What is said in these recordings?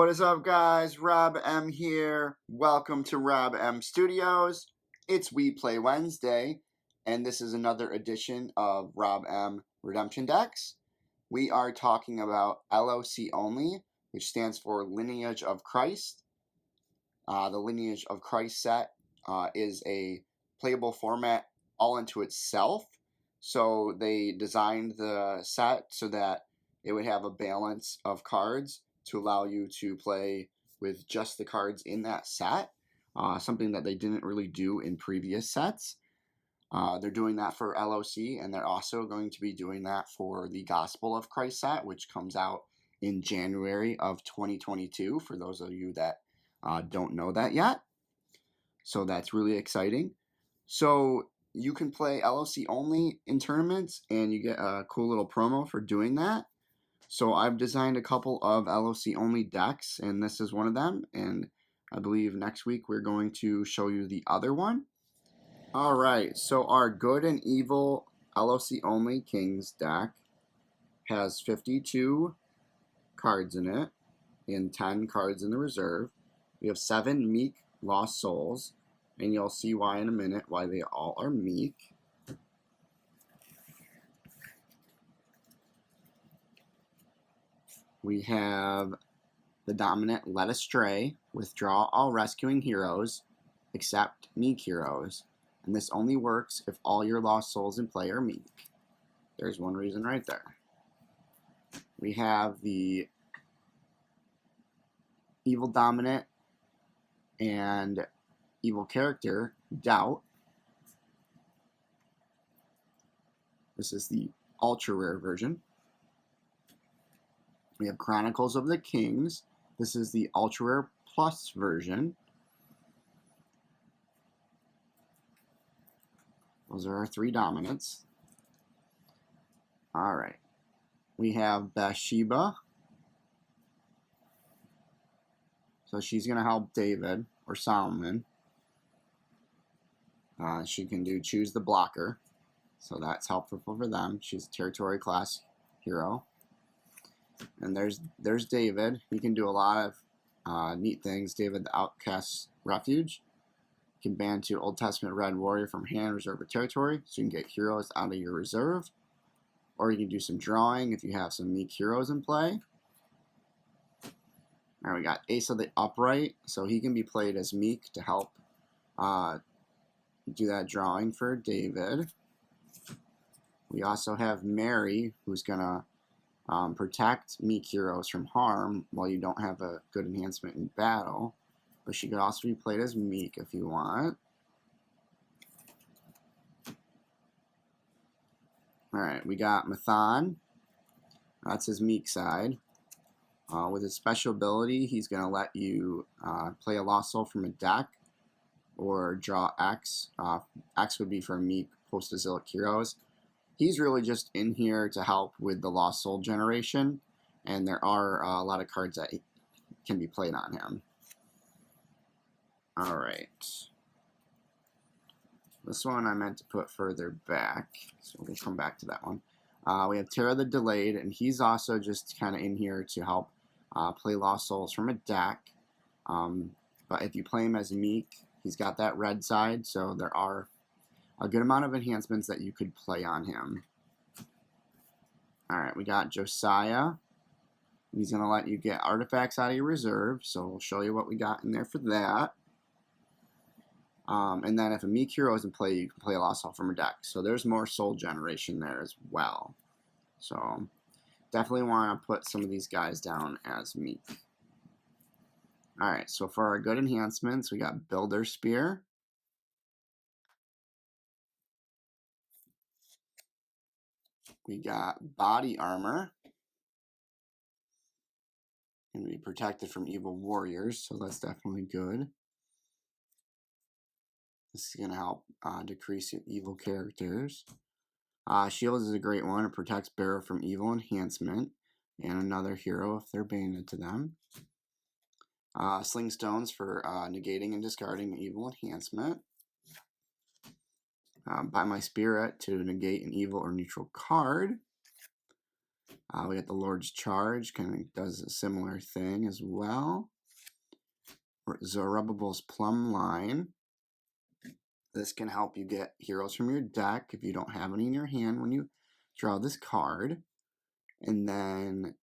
What is up, guys? Rob M here. Welcome to Rob M Studios. It's We Play Wednesday, and this is another edition of Rob M Redemption Decks. We are talking about LoC only, which stands for Lineage of Christ. The Lineage of Christ set is a playable format all into itself. So they designed the set so that it would have a balance of cards to allow you to play with just the cards in that set, something that they didn't really do in previous sets. They're doing that for LoC, and they're also going to be doing that for the Gospel of Christ set, which comes out in January of 2022, for those of you that don't know that yet. So that's really exciting. So you can play LoC only in tournaments, and you get a cool little promo for doing that. So I've designed a couple of LoC only decks, and this is one of them, and I believe next week we're going to show you the other one. Alright, so our good and evil LoC only Kings deck has 52 cards in it, and 10 cards in the reserve. We have 7 meek lost souls, and you'll see why in a minute, why they all are meek. We have the dominant Led Astray, withdraw all rescuing heroes, except meek heroes. And this only works if all your lost souls in play are meek. There's one reason right there. We have the evil dominant and evil character, Doubt. This is the ultra rare version. We have Chronicles of the Kings. This is the ultra rare plus version. Those are our 3 dominants. Alright. We have Bathsheba. So she's going to help David or Solomon. She can do choose the blocker. So that's helpful for them. She's a territory class hero. And there's David. He can do a lot of neat things. David, the outcast Refuge. You can ban 2 Old Testament Red Warrior from hand, reserve, or territory, so you can get heroes out of your reserve. Or you can do some drawing if you have some meek heroes in play. Now we got Ace of the Upright, so he can be played as meek to help do that drawing for David. We also have Mary, who's going to protect meek heroes from harm while you don't have a good enhancement in battle. But she could also be played as meek if you want. Alright, we got Matthan. That's his meek side. With his special ability, he's going to let you play a lost soul from a deck or draw X. X would be for meek post-exilic heroes. He's really just in here to help with the lost soul generation, and there are a lot of cards that can be played on him. Alright. This one I meant to put further back, so we'll come back to that one. We have Terah the Delayed, and he's also just kind of in here to help play lost souls from a deck. But if you play him as meek, he's got that red side, so there are a good amount of enhancements that you could play on him. Alright, we got Josiah. He's going to let you get artifacts out of your reserve, so we'll show you what we got in there for that. And then if a meek hero is in play, you can play a lost soul from a deck. So there's more soul generation there as well. So definitely want to put some of these guys down as meek. Alright, so for our good enhancements, we got Builder Spear. We got Body Armor. And be protected from evil warriors, so that's definitely good. This is going to help decrease your evil characters. Shield is a great one. It protects bearer from evil enhancement and another hero if they're banded to them. Sling stones for negating and discarding evil enhancement. By my spirit to negate an evil or neutral card. We got the Lord's Charge, kind of does a similar thing as well. Zerubbabel's Plumb line. This can help you get heroes from your deck if you don't have any in your hand when you draw this card. And then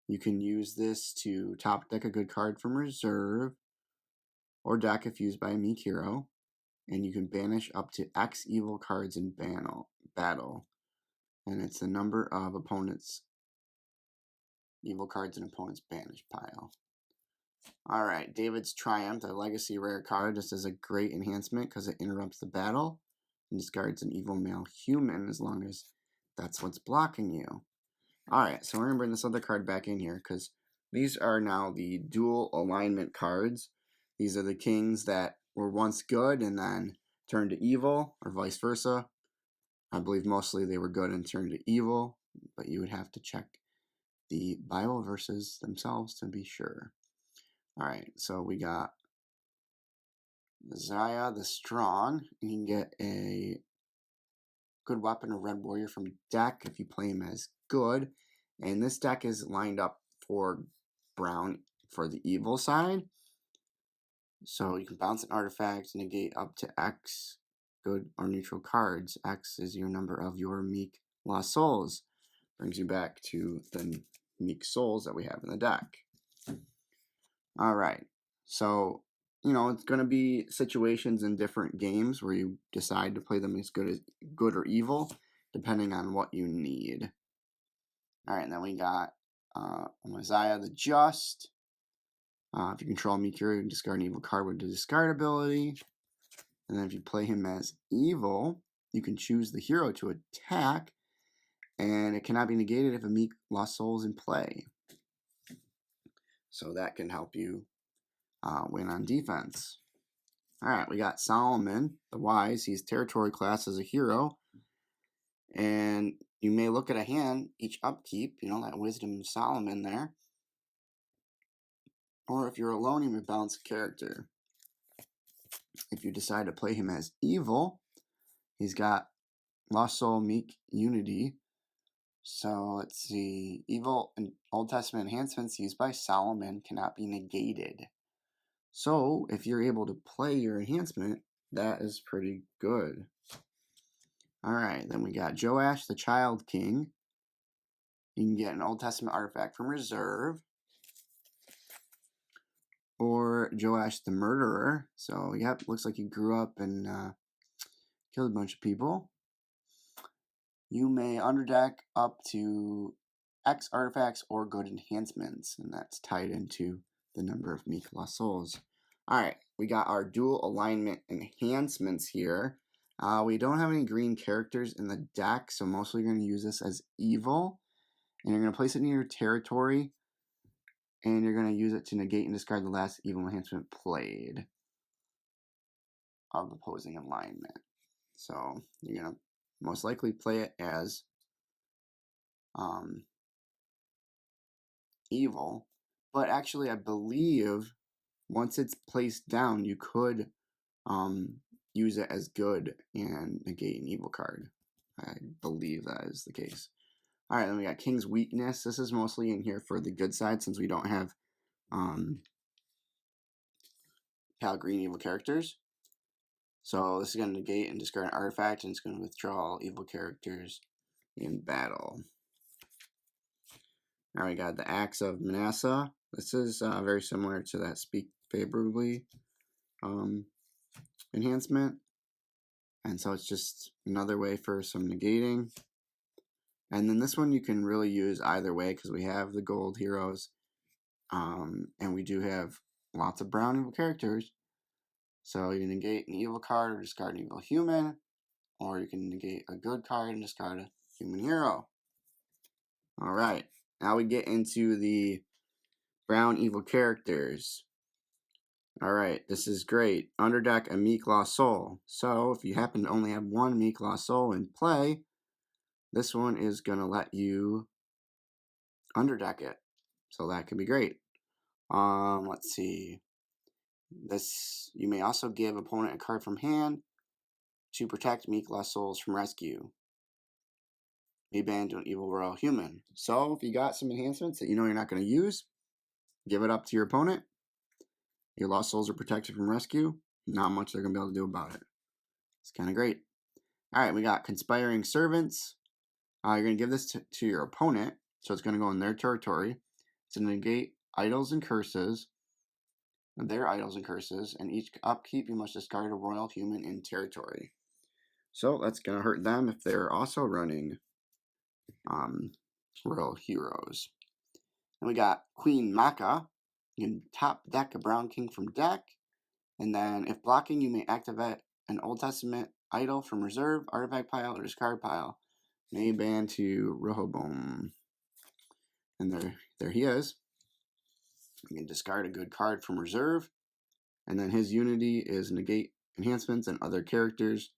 you can use this to top deck a good card from reserve or deck if used by a meek hero. And you can banish up to X evil cards in battle. And it's the number of opponents' evil cards in opponent's banish pile. Alright, David's Triumph, a legacy rare card. This is a great enhancement because it interrupts the battle and discards an evil male human as long as that's what's blocking you. Alright, so we're going to bring this other card back in here because these are now the dual alignment cards. These are the kings that were once good and then turned to evil, or vice versa. I believe mostly they were good and turned to evil, but you would have to check the Bible verses themselves to be sure. Alright, so we got Azariah the Strong. You can get a good weapon, a red warrior from deck if you play him as good. And this deck is lined up for brown for the evil side. So you can bounce an artifact, negate up to X good or neutral cards. X is your number of your meek lost souls. Brings you back to the meek souls that we have in the deck. Alright, so, it's going to be situations in different games where you decide to play them as good or evil, depending on what you need. Alright, and then we got Amaziah the Just. If you control meek hero, you can discard an evil card with the discard ability. And then if you play him as evil, you can choose the hero to attack, and it cannot be negated if a meek lost soul is in play. So that can help you win on defense. Alright, we got Solomon the Wise. He's territory class as a hero. And you may look at a hand each upkeep, that Wisdom of Solomon there. Or if you're alone, you may balance a character. If you decide to play him as evil, he's got Lost Soul Meek Unity. So let's see. Evil and Old Testament enhancements used by Solomon cannot be negated. So if you're able to play your enhancement, that is pretty good. Alright, then we got Joash the Child King. You can get an Old Testament artifact from reserve. Or Joash the Murderer. So, yep, looks like he grew up and killed a bunch of people. You may underdeck up to X artifacts or good enhancements, and that's tied into the number of meek lost souls. Alright, we got our dual alignment enhancements here. We don't have any green characters in the deck, so mostly you're going to use this as evil. And you're going to place it in your territory, and you're going to use it to negate and discard the last evil enhancement played of opposing alignment. So you're going to most likely play it as evil. But actually, I believe once it's placed down, you could use it as good and negate an evil card. I believe that is the case. Alright, then we got King's Weakness. This is mostly in here for the good side since we don't have pale green evil characters. So this is going to negate and discard an artifact, and it's going to withdraw all evil characters in battle. Now we got the Axe of Manasseh. This is very similar to that Speak Favorably enhancement. And so it's just another way for some negating. And then this one you can really use either way because we have the gold heroes. And we do have lots of brown evil characters. So you can negate an evil card or discard an evil human. Or you can negate a good card and discard a human hero. Alright, now we get into the brown evil characters. Alright, this is great. Underdeck a meek lost soul. So if you happen to only have one meek lost soul in play, this one is going to let you underdeck it. So that could be great. Let's see. You may also give opponent a card from hand to protect meek lost souls from rescue. may ban to an evil royal human. So if you got some enhancements that you know you're not going to use, give it up to your opponent. Your lost souls are protected from rescue. Not much they're going to be able to do about it. It's kind of great. All right, we got Conspiring Servants. You're going to give this to your opponent, so it's going to go in their territory. It's to negate idols and curses, their idols and curses, and each upkeep you must discard a royal human in territory. So that's going to hurt them if they're also running royal heroes. Then we got Queen Maacah. You can top deck a brown king from deck, and then if blocking, you may activate an Old Testament idol from reserve, artifact pile, or discard pile. May ban to Rehoboam. And there he is. You can discard a good card from reserve. And then his unity is negate enhancements and other characters.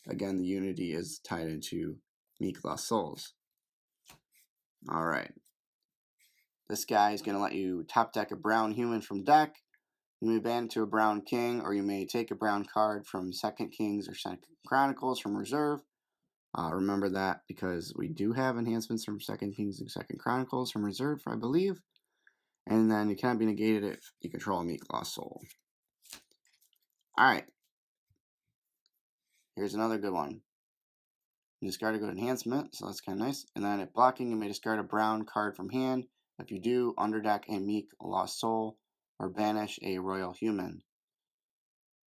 Again, the unity is tied into meek lost souls. All right. This guy is going to let you top deck a brown human from deck. You may ban to a brown king, or you may take a brown card from 2nd Kings or 2nd Chronicles from reserve. Remember that because we do have enhancements from 2nd Kings and 2nd Chronicles from reserve, I believe. And then it cannot be negated if you control a meek lost soul. Alright. Here's another good one. You discard a good enhancement, so that's kind of nice. And then if blocking, you may discard a brown card from hand. If you do, underdeck a meek lost soul, or banish a royal human,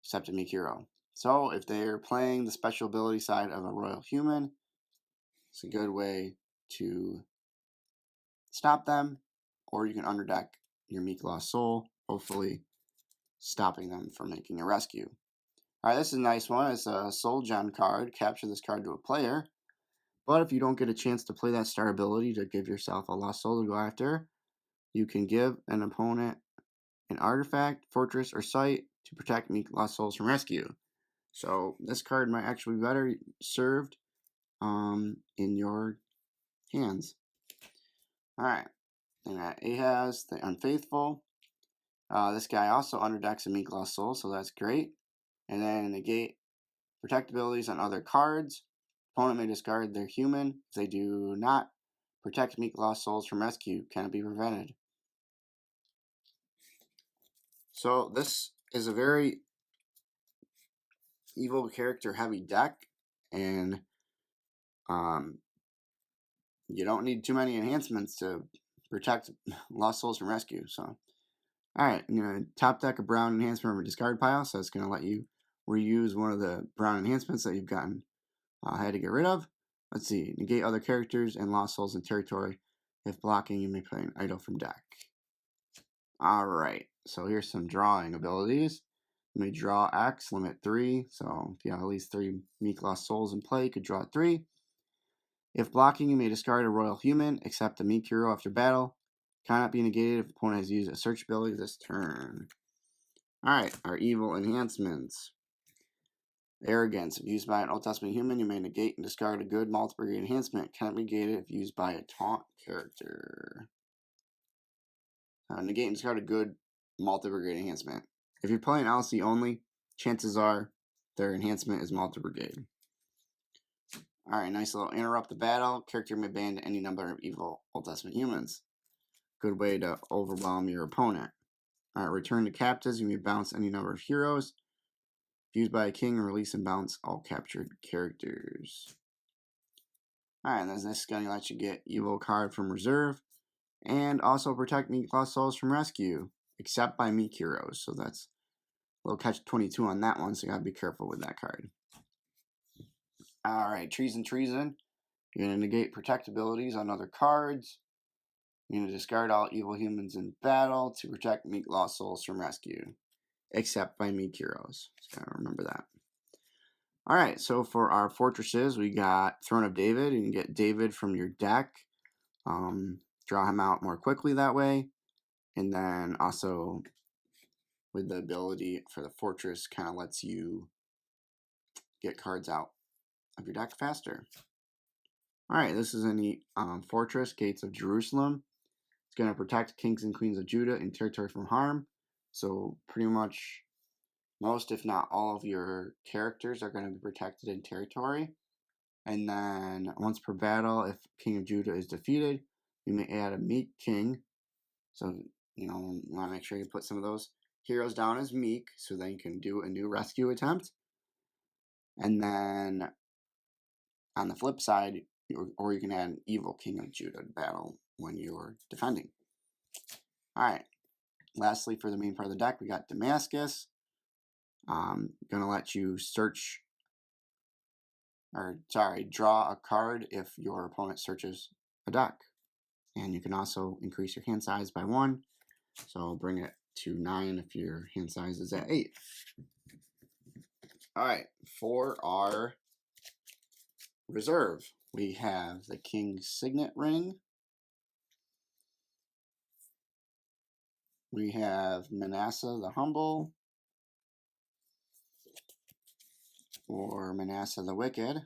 except a meek hero. So if they're playing the special ability side of a royal human, it's a good way to stop them, or you can underdeck your meek lost soul, hopefully stopping them from making a rescue. Alright, this is a nice one. It's a Soul Gem card. Capture this card to a player. But if you don't get a chance to play that star ability to give yourself a lost soul to go after, you can give an opponent an artifact, fortress, or site to protect meek lost souls from rescue. So this card might actually be better served in your hands. Alright, then got Ahaz, the Unfaithful. This guy also underdecks a meek lost soul, so that's great. And then negate protect abilities on other cards. Opponent may discard their human. If they do not protect meek lost souls from rescue, cannot be prevented. So this is a very evil character heavy deck, and you don't need too many enhancements to protect lost souls from rescue. So, alright, I'm going to top deck a brown enhancement from a discard pile, so it's going to let you reuse one of the brown enhancements that you've gotten had to get rid of. Let's see, negate other characters and lost souls in territory. If blocking, you may play an idol from deck. Alright, so here's some drawing abilities. You may draw X, limit 3. So if you have at least 3 meek lost souls in play, you could draw 3. If blocking, you may discard a royal human, except a meek hero after battle. Cannot be negated if the opponent has used a search ability this turn. Alright, our evil enhancements. Arrogance. If used by an Old Testament human, you may negate and discard a good multiple grade enhancement. Cannot be negated if used by a taunt character. Negate and discard a good multi-brigade enhancement. If you're playing LoC only, chances are their enhancement is multi-brigade. Alright, nice little interrupt the battle. Character may ban any number of evil Old Testament humans. Good way to overwhelm your opponent. Alright, return to captives. You may bounce any number of heroes. If used by a king, release and bounce all captured characters. Alright, and this is going to let you get evil card from reserve. And also protect meek lost souls from rescue, except by meek heroes. So that's a little catch-22 on that one, so you gotta be careful with that card. Alright, Treason. You're gonna negate protect abilities on other cards. You're gonna discard all evil humans in battle to protect meek lost souls from rescue, except by meek heroes. So gotta remember that. Alright, so for our fortresses, we got Throne of David. You can get David from your deck. Draw him out more quickly that way. And then also with the ability for the fortress, kind of lets you get cards out of your deck faster. Alright, this is a neat fortress, Gates of Jerusalem. It's going to protect kings and queens of Judah in territory from harm. So pretty much most, if not all, of your characters are going to be protected in territory. And then once per battle, if King of Judah is defeated, you may add a meek king. So, you want to make sure you put some of those heroes down as meek, so then you can do a new rescue attempt. And then on the flip side, or you can add an evil King of Judah to battle when you're defending. Alright, lastly for the main part of the deck, we got Damascus. Going to let you draw a card if your opponent searches a deck. And you can also increase your hand size by 1. So bring it to 9 if your hand size is at 8. Alright, for our reserve, we have the King's Signet Ring. We have Manasseh the Humble, or Manasseh the Wicked.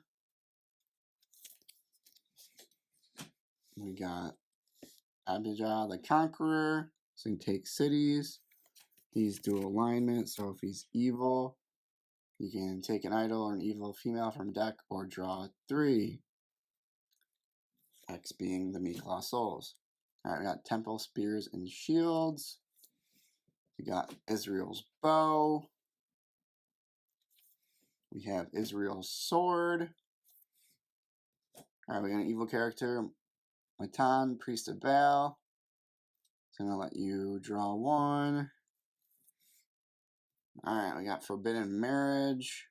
We got Abijah the Conqueror, so he takes cities. He's dual alignment, so if he's evil, you can take an idol or an evil female from a deck or draw 3. X being the meek lost souls. Alright, we got Temple, Spears, and Shields. We got Israel's Bow. We have Israel's Sword. Alright, we got an evil character, Matthan, Priest of Baal. So I'm going to let you draw 1. Alright, we got Forbidden Marriage.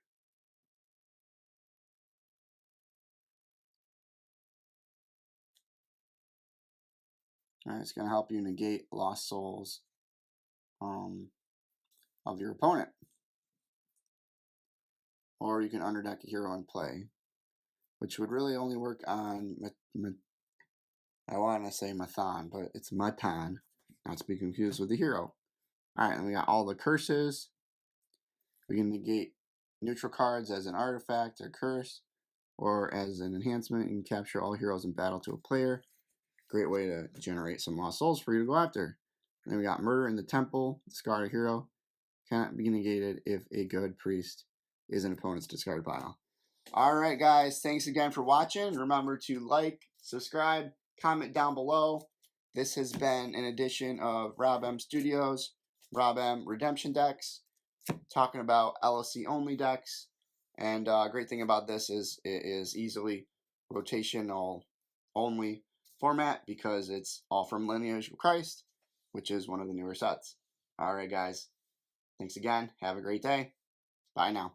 Alright, it's going to help you negate lost souls of your opponent. Or you can underdeck a hero and play, which would really only work on, I want to say Matthan, but it's Matthan, not to be confused with the hero. Alright, and we got all the curses. We can negate neutral cards as an artifact or curse, or as an enhancement. You can capture all heroes in battle to a player. Great way to generate some lost souls for you to go after. And then we got Murder in the Temple, discard a hero. Cannot be negated if a good priest is an opponent's discard pile. Alright guys, thanks again for watching. Remember to like, subscribe, comment down below. This has been an edition of Rob M Studios, Rob M Redemption Decks, talking about LoC only decks. And great thing about this is it is easily rotational only format because it's all from Lineage of Christ, which is one of the newer sets. Alright guys, thanks again. Have a great day. Bye now.